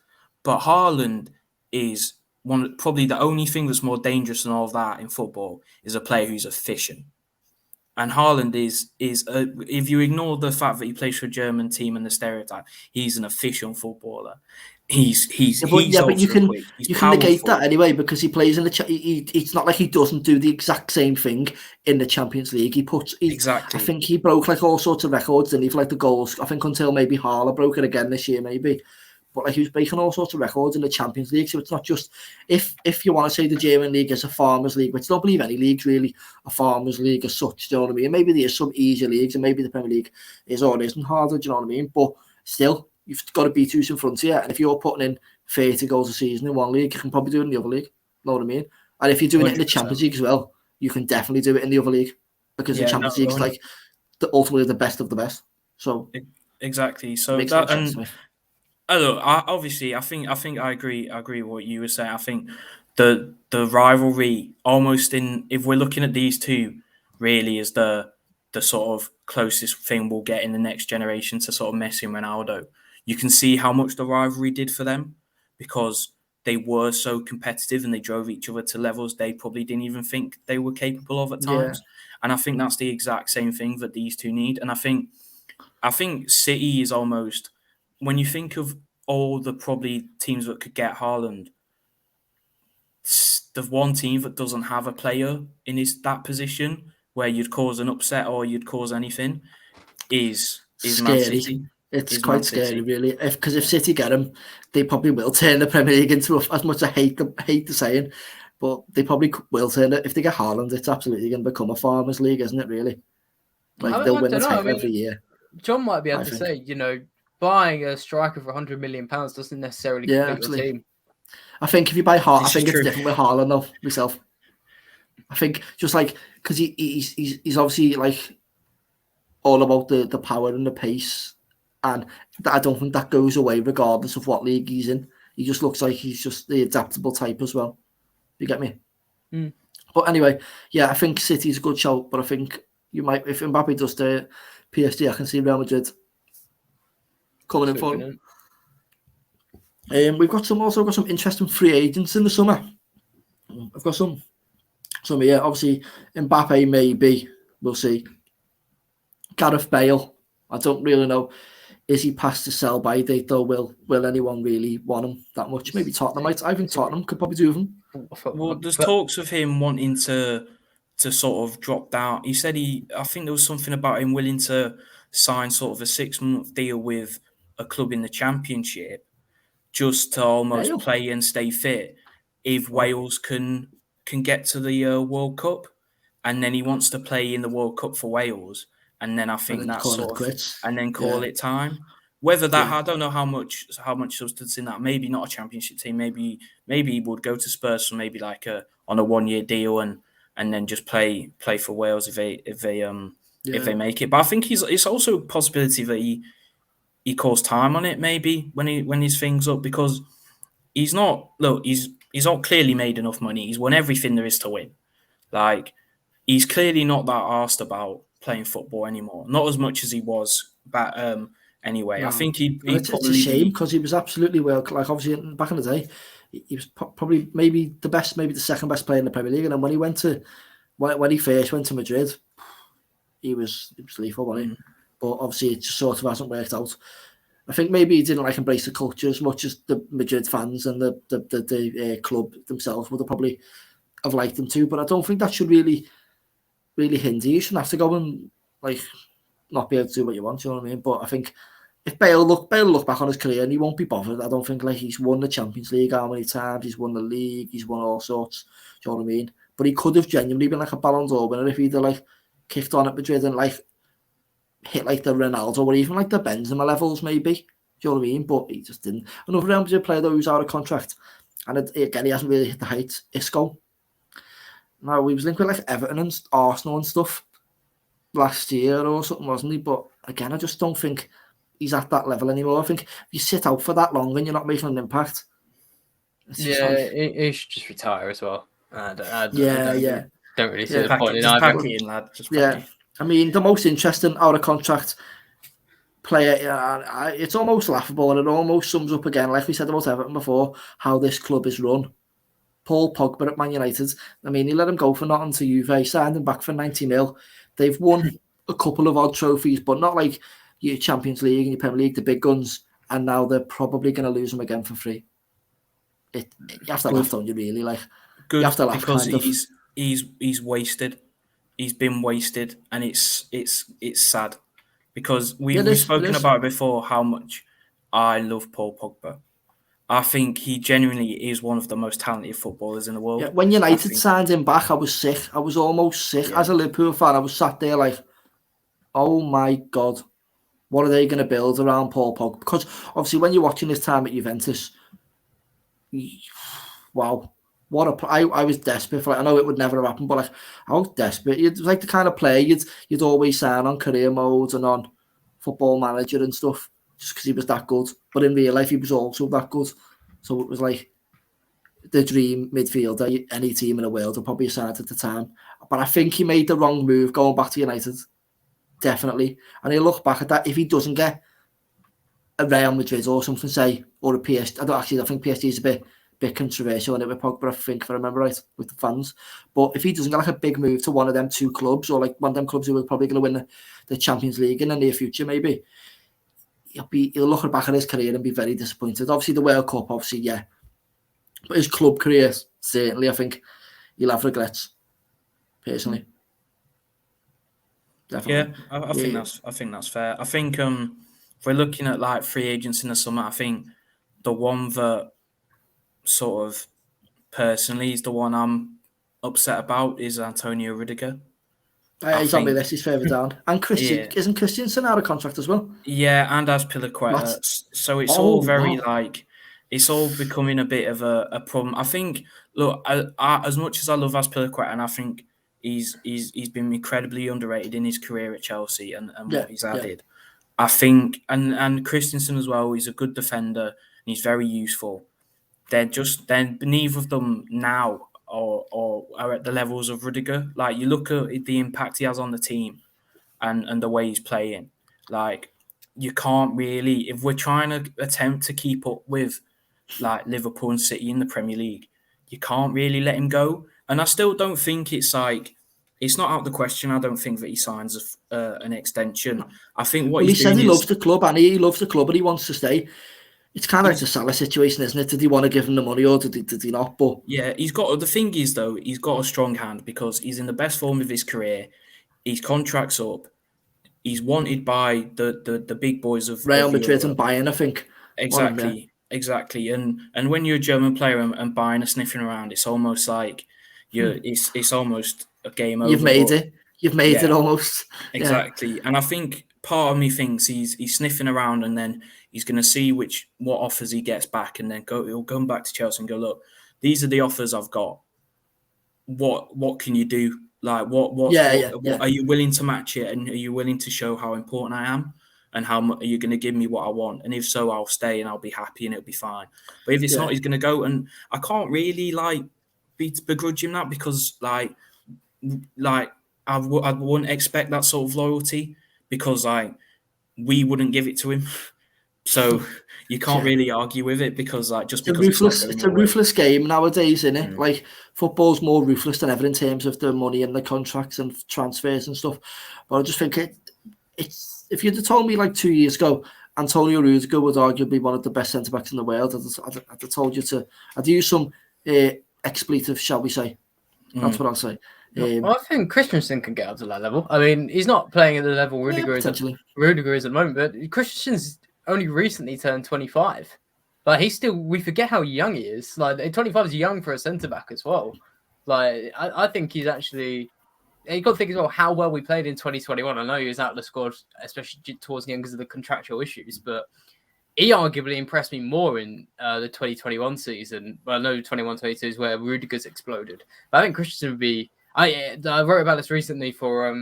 But Haaland is probably the only thing that's more dangerous than all of that in football is a player who's efficient. And Haaland is if you ignore the fact that he plays for a German team and the stereotype, he's an efficient footballer. But you can negate that anyway because he plays in the. It's not like he doesn't do the exact same thing in the Champions League. Exactly. I think he broke like all sorts of records, didn't he, for like the goals? I think until maybe Haaland broke it again this year, maybe. But like he was breaking all sorts of records in the Champions League. So it's not just if you want to say the German league is a farmers league, which I don't believe any league's really a farmers league as such. Do you know what I mean? Maybe there is some easier leagues, and maybe the Premier League is or isn't harder. Do you know what I mean? But still, you've got to beat who's in front of you. And if you're putting in 30 goals a season in one league, you can probably do it in the other league. Know what I mean? And if you're doing 100%. It in the Champions League as well, you can definitely do it in the other league because the Champions League is like ultimately the best of the best. So exactly. So that and. Look, I think I agree with what you were saying. I think the rivalry almost if we're looking at these two really is the sort of closest thing we'll get in the next generation to sort of Messi and Ronaldo. You can see how much the rivalry did for them because they were so competitive and they drove each other to levels they probably didn't even think they were capable of at times. And I think that's the exact same thing that these two need. And I think City is almost, when you think of all the probably teams that could get Haaland, the one team that doesn't have a player in that position where you'd cause an upset or you'd cause anything is Man City. It's quite scary, really. Because if City get him, they probably will turn the Premier League into as much as I hate the saying, but they probably will turn it. If they get Haaland, it's absolutely going to become a farmers' league, isn't it? Really, like they'll win the title every year. John might be able to say, buying a striker for £100 million doesn't necessarily complete your team. I think if you buy Haaland, I think it's different with Haaland though, myself. I think just like, because he's obviously like all about the power and the pace, and I don't think that goes away regardless of what league he's in. He just looks like he's just the adaptable type as well. You get me? But anyway, I think City's a good shout, but I think you might, if Mbappe does the PSG, I can see Real Madrid coming in for him. We've also got some interesting free agents in the summer. I've got some here. Obviously, Mbappe maybe. We'll see. Gareth Bale. I don't really know. Is he past the sell-by date though? Will anyone really want him that much? Maybe Tottenham might. I think Tottenham could probably do him. Well, there's talks of him wanting to to sort of drop down. He said I think there was something about him willing to sign sort of a 6-month deal with a club in the Championship just to almost Bale? play and stay fit if Wales can get to the World Cup, and then he wants to play in the World Cup for Wales, and then I think then that's call it sort of quits. and then call it time. Whether that Yeah. I don't know how much substance in that. Maybe not a Championship team. Maybe he would go to Spurs for maybe like on a 1-year deal and then just play for Wales if they make it. But I think it's also a possibility that he calls time on it maybe when his thing's up, because he's not clearly made enough money. He's won everything there is to win. Like, he's clearly not that arsed about playing football anymore. Not as much as he was back anyway. No. I think he'd it's probably a shame because he was absolutely like obviously back in the day he was probably maybe the best, maybe the second best player in the Premier League, and then when he first went to Madrid, he was lethal, wasn't he? But obviously it just sort of hasn't worked out. I think maybe he didn't like embrace the culture as much as the Madrid fans and the club themselves would have probably have liked him to. But I don't think that should really hinder you. You shouldn't have to go and like not be able to do what you want. You know what I mean? But I think if Bale look back on his career and he won't be bothered. I don't think like he's won the Champions League how many times, he's won the league, he's won all sorts. Do you know what I mean? But he could have genuinely been like a Ballon d'Or winner if he'd have like kicked on at Madrid and like hit like the Ronaldo or even like the Benzema levels maybe. Do you know what I mean? But he just didn't. Another Real Madrid player though who's out of contract, and again he hasn't really hit the heights. Isco. Now he was linked with like Everton and Arsenal and stuff last year or something, wasn't he? But again, I just don't think he's at that level anymore. I think if you sit out for that long and you're not making an impact, he should just retire as well. I don't really see the point in either. Pack it in, lad. I mean, the most interesting out of contract player, it's almost laughable, and it almost sums up again, like we said about Everton before, how this club is run. Paul Pogba at Man United. I mean, he let him go for nothing to Juve, signed him back for 90 mil. They've won a couple of odd trophies, but not like your Champions League and your Premier League, the big guns. And now they're probably going to lose him again for free. You have to laugh, don't you? Really, like good, you have to laugh because kind of. He's wasted. He's been wasted, and it's sad because we've spoken about it before how much I love Paul Pogba. I think he genuinely is one of the most talented footballers in the world. Yeah, when United signed him back, I was sick. I was almost sick. Yeah. As a Liverpool fan, I was sat there like, oh my God, what are they going to build around Paul Pogba? Because obviously when you're watching his time at Juventus, wow, I was desperate for it. I know it would never have happened, but like I was desperate. You'd like the kind of player you'd always sign on career modes and on Football Manager and stuff, just because he was that good. But in real life, he was also that good. So it was like the dream midfielder any team in the world would probably sign at the time. But I think he made the wrong move going back to United. Definitely. And he'll look back at that if he doesn't get a Real Madrid or something, say, or a PSG. I think PSG is a bit controversial in it with Pogba, I think, if I remember right, with the fans. But if he doesn't get like a big move to one of them two clubs, or like one of them clubs who are probably going to win the Champions League in the near future, maybe, he'll look back at his career and be very disappointed. Obviously, the World Cup, obviously, yeah. But his club career, certainly, I think he'll have regrets, personally. Definitely. Yeah, I think that's fair. I think if we're looking at like free agents in the summer, I think the one that sort of personally is the one I'm upset about is Antonio Rudiger. He's on my list. He's further down. And isn't Christensen out of contract as well? Yeah, and as Piliqueta. So it's all very like it's all becoming a bit of a problem. I think. Look, I, as much as I love Azpilicueta, and I think he's been incredibly underrated in his career at Chelsea and what he's added. Yeah. I think, and Christensen as well. He's a good defender and he's very useful. They're neither of them now or are at the levels of Rudiger. Like, you look at the impact he has on the team and the way he's playing. Like, you can't really, if we're trying to attempt to keep up with like Liverpool and City in the Premier League, you can't really let him go. And I still don't think it's not out of the question. I don't think that he signs an extension. I think he said he loves the club and he loves the club and he wants to stay. it's kind of like the Salah situation, isn't it? Did he want to give him the money or did he not? But yeah, the thing is though, he's got a strong hand because he's in the best form of his career. His contract's up. He's wanted by the big boys of Real of Madrid and Europe. Bayern, I think. Exactly. And when you're a German player and Bayern are sniffing around, it's almost like it's almost a game over. You've made it. You've made it almost. Exactly. Yeah. And I think part of me thinks he's sniffing around and then he's going to see what offers he gets back and then he'll come back to Chelsea and go, look, these are the offers I've got. What can you do? Like what are you willing to match it, and are you willing to show how important I am, and how much are you going to give me what I want? And if so, I'll stay and I'll be happy and it'll be fine. But if it's not, he's going to go, and I can't really begrudge him that because I wouldn't expect that sort of loyalty because we wouldn't give it to him. So you can't really argue with it because it's a ruthless game nowadays, isn't it? Like football's more ruthless than ever in terms of the money and the contracts and transfers and stuff. But I just think it's if you'd have told me like 2 years ago, Antonio Rudiger would arguably one of the best centre backs in the world, I'd have told you I'd use some expletive, shall we say? That's what I'll say. I think Christensen can get up to that level. I mean, he's not playing at the level Rudiger is at the moment, but Christensen's only recently turned 25. Like we forget how young he is. Like 25 is young for a centre back as well. Like I think he's actually. You got to think as well how well we played in 2021. I know he was out of the squad, especially towards the end because of the contractual issues, but he arguably impressed me more in the 2021 season. Well, I know 21-22 is where Rudiger's exploded. But I think Christensen would be. I wrote about this recently for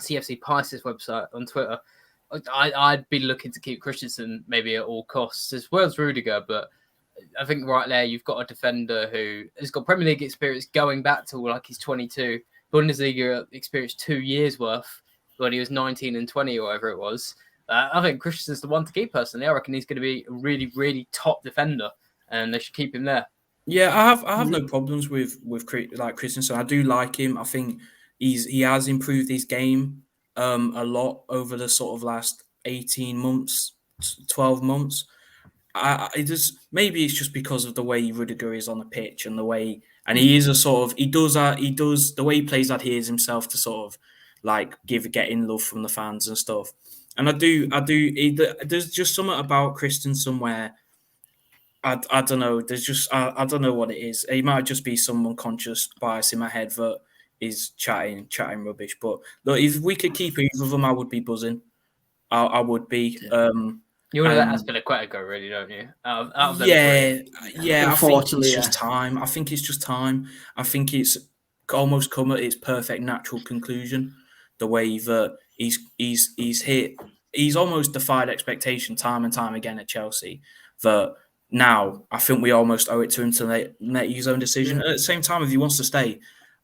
CFC Pice's website on Twitter. I'd be looking to keep Christensen maybe at all costs as well as Rudiger, but I think right there you've got a defender who has got Premier League experience going back to like he's 22, Bundesliga experience 2 years worth when he was 19 and 20 or whatever it was. I think Christensen's the one to keep personally. I reckon he's going to be a really, really top defender, and they should keep him there. Yeah, I have no problems with Christensen. I do like him. I think he has improved his game a lot over the sort of last 18 months, 12 months. Maybe it's just because of the way Rudiger is on the pitch and the way, and he is a sort of he does the way he plays adheres himself to sort of like getting love from the fans and stuff. And I do. There's just something about Christensen where I don't know. There's just I don't know what it is. It might just be some unconscious bias in my head that is chatting rubbish. But look, if we could keep either of them, I would be buzzing. I would be. You want that Azpilicueta, really, don't you? Out of yeah. Unfortunately, it's just time. I think it's just time. I think it's almost come at its perfect natural conclusion. The way that he's almost defied expectation time and time again at Chelsea. That now I think we almost owe it to him to make his own decision. At the same time, if he wants to stay,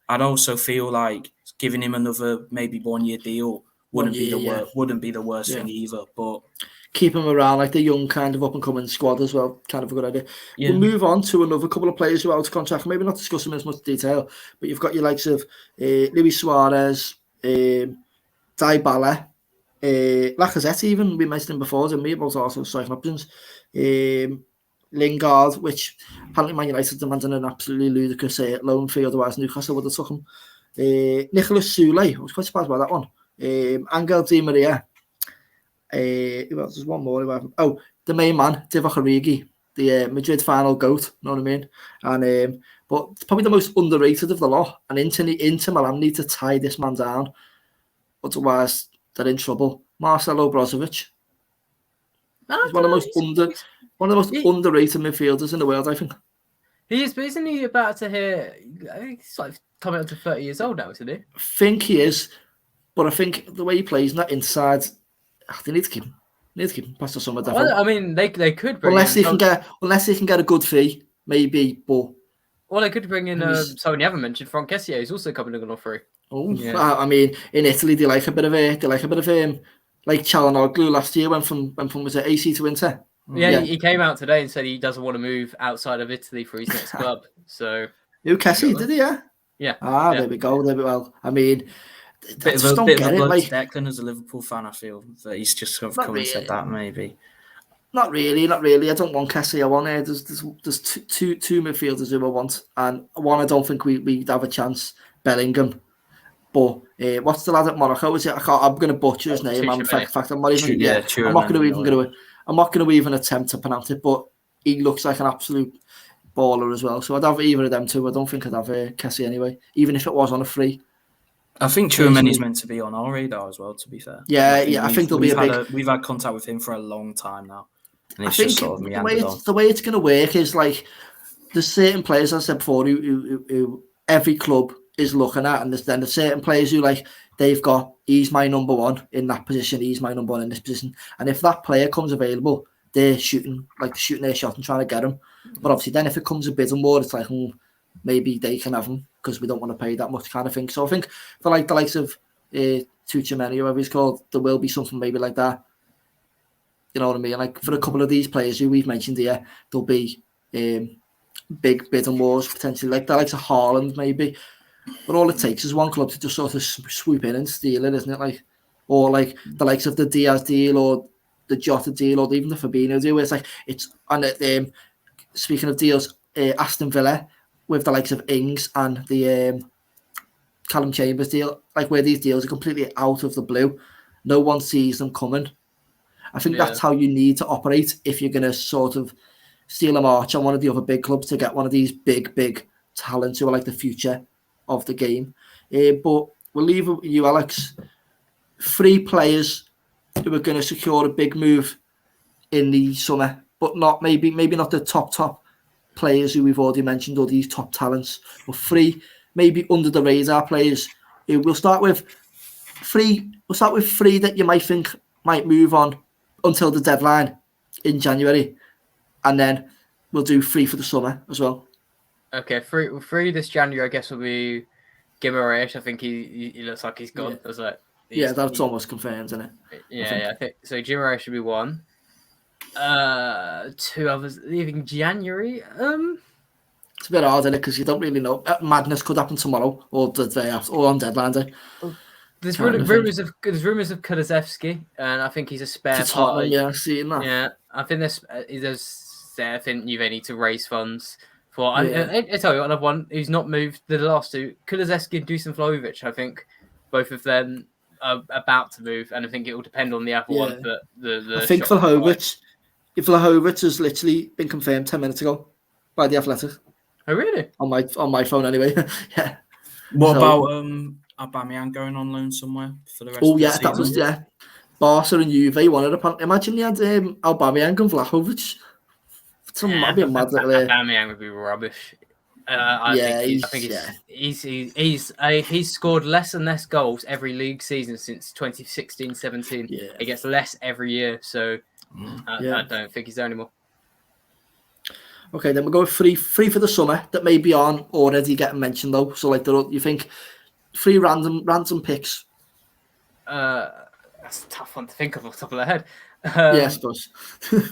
I'd also feel like giving him another maybe 1 year deal wouldn't be the worst thing either. But keep him around like the young kind of up and coming squad as well. Kind of a good idea. Yeah. We'll move on to another couple of players who are out of contract. Maybe not discuss them in as much detail, but you've got your likes of Luis Suarez, Dybala, Lacazette even. We mentioned him before, didn't we, about Arsenal striking options. Lingard, which apparently Man United demanded an absolutely ludicrous loan fee, otherwise Newcastle would have took him. Nicholas Soulé, I was quite surprised by that one. Angel Di Maria. There's one more. The main man, Divock Origi, the Madrid final goat, you know what I mean? And but it's probably the most underrated of the lot. And Inter Milan need to tie this man down, otherwise they're in trouble. Marcelo Brozovic. He's one of the most underrated midfielders in the world, I think. He is, but isn't he about to hit? I think he's like coming up to 30 years old now, isn't he? I think he is, but I think the way he plays in that inside, they need to keep him. Past the summer, definitely. Well, I mean, they could bring unless they can get a good fee, maybe. But they could bring in someone you haven't mentioned, Franck Kessié, who's also coming in on free. Oh, yeah. I mean, in Italy, they like a bit of like Çalhanoğlu last year went from was it AC to Inter. Yeah, he came out today and said he doesn't want to move outside of Italy for his next club. So Newcastle, did he? Yeah. There we go. Well, I mean, I just don't get it. Like Declan as a Liverpool fan, I feel that he's just sort of come and said that maybe. Not really. I don't want Kessie. I want there's two midfielders who I want, and one I don't think we'd have a chance. Bellingham. But what's the lad at Monaco? Is it? I'm going to butcher his name. In fact, I'm not even. I'm not going to even attempt to pronounce it. But he looks like an absolute baller as well. So I'd have either of them two. I don't think I'd have Kessie anyway, even if it was on a free. I think Tchouameni's meant to be on our radar as well, to be fair. I think there'll be a big... We've had contact with him for a long time now. And I think sort of the way it's going to work is like there's certain players, as I said before, who every club is looking at, and then there's certain players who like they've got, he's my number one in that position, he's my number one in this position. And if that player comes available, they're shooting their shot and trying to get him. But obviously then if it comes a bit more, it's like, maybe they can have him because we don't want to pay that much kind of thing. So I think for like the likes of Tchouameni, whoever he's called, there will be something maybe like that. You know what I mean? Like for a couple of these players who we've mentioned here, there'll be big bidding wars potentially, like the likes of Haaland maybe. But all it takes is one club to just sort of swoop in and steal it, isn't it? Like, or like the likes of the Diaz deal or the Jota deal or even the Fabinho deal, where it's speaking of deals, Aston Villa with the likes of Ings and the Callum Chambers deal, like where these deals are completely out of the blue, no one sees them coming. I think that's how you need to operate if you're going to sort of steal a march on one of the other big clubs to get one of these big talents who are like the future of the game. But we'll leave it with you, Alex. 3 players who are going to secure a big move in the summer, but maybe not the top players who we've already mentioned or these top talents, but 3 maybe under the radar players. We'll start with 3 that you might think might move on until the deadline in January, and then we'll do 3 for the summer as well. Okay, 3 this January, I guess, will be Guimaraes. I think he looks like he's gone. That's almost confirmed, isn't it? I think so. Guimaraes should be 1. 2 others leaving January. It's a bit hard, isn't it? Because you don't really know. Madness could happen tomorrow or the day after, or on deadline day. There's rumours of Kulusevski, and I think he's a spare part. Yeah, seeing that. Yeah, I think I think you need to raise funds for. I tell you, another one who's not moved. The last 2, Kulusevski and Dusan Vlahovic. I think both of them are about to move, and I think it will depend on the other one. But I think Vlahovic has literally been confirmed 10 minutes ago by the Athletic. Oh really? On my phone anyway. Yeah. What about Aubameyang going on loan somewhere for the rest of the season? That was Barca and Juve wanted to. Imagine you had Aubameyang and Vlahovic. That'd be a mad little. Aubameyang would be rubbish. I think he's scored less and less goals every league season since 2016-17. Yeah. It gets less every year, so I don't think he's there anymore. Okay, then we'll go with 3 for the summer that maybe aren't already getting mentioned though. So like, you think 3 random picks? That's a tough one to think of off the top of the head. I suppose.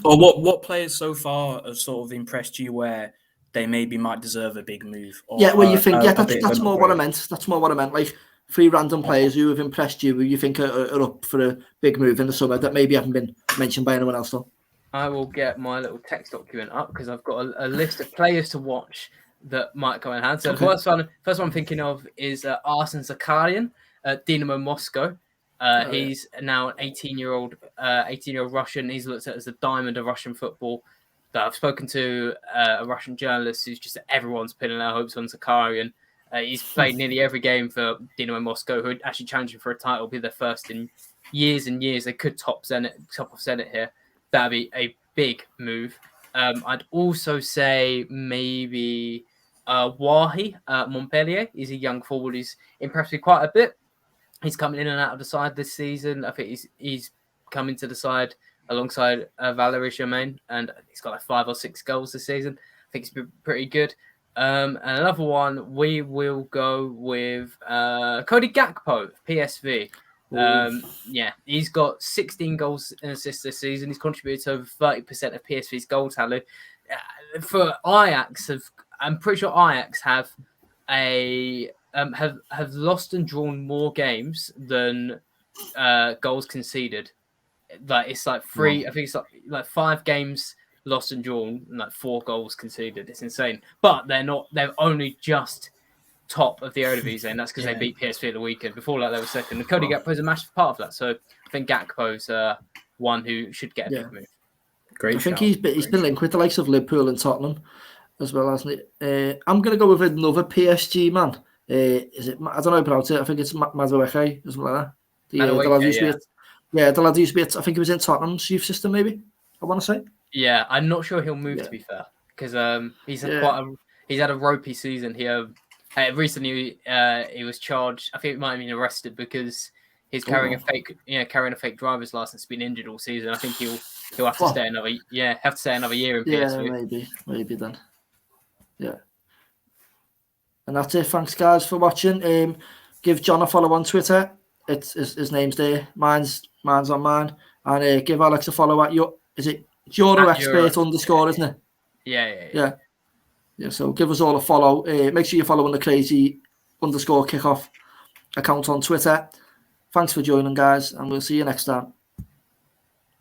Or what players so far have sort of impressed you where they maybe might deserve a big move? Or, you think that's more what I meant. That's more what I meant. Like 3 random players who have impressed you, who you think are up for a big move in the summer that maybe haven't been mentioned by anyone else though. I will get my little text document up because I've got a list of players to watch that might come in hand. So the first one I'm thinking of is Arsene Zakarian at Dynamo Moscow. He's now an 18-year-old Russian. He's looked at as a diamond of Russian football. But I've spoken to a Russian journalist who's just everyone's pinning their hopes on Zakarian. He's played nearly every game for Dynamo Moscow, who are actually challenging for a title. It'll be their first in years and years. They could top of Zenit here. That'd be a big move. I'd also say maybe Wahi at Montpellier. He's a young forward who's impressed me quite a bit. He's coming in and out of the side this season. I think he's coming to the side alongside Valery Germain, and he's got like 5 or 6 goals this season. I think it's been pretty good. And another one, we will go with Cody Gakpo, PSV. He's got 16 goals and assists this season. He's contributed to over 30% of PSV's goal tally. For Ajax, I'm pretty sure Ajax have lost and drawn more games than goals conceded like it's like three. I think it's like 5 games lost and drawn, and like 4 goals conceded. It's insane. But they're not. They're only just top of the Eredivisie, and that's because they beat PSV at the weekend. Before that, they were second. And Cody Gakpo is a massive part of that. So I think Gakpo's one who should get a big move. Great. I think he's been linked with the likes of Liverpool and Tottenham as well, hasn't he? I'm going to go with another PSG man. Is it? I don't know about it. I think it's Madueke or something like that. The lad used to be the lad used to be. I think he was in Tottenham's youth system, maybe. I want to say. Yeah, I'm not sure he'll move to be fair, because he's had a ropey season here. Recently, he was charged. I think he might have been arrested because he's carrying a fake driver's license. Been injured all season. I think he'll have to stay another year in PSV. Yeah, maybe then. Yeah. And that's it. Thanks, guys, for watching. Give John a follow on Twitter. His name's there. Mine's on mine. And give Alex a follow at your. Is it Euro Expert _ isn't it? Yeah. So give us all a follow. Make sure you're following the crazy _ kickoff account on Twitter. Thanks for joining, guys, and we'll see you next time.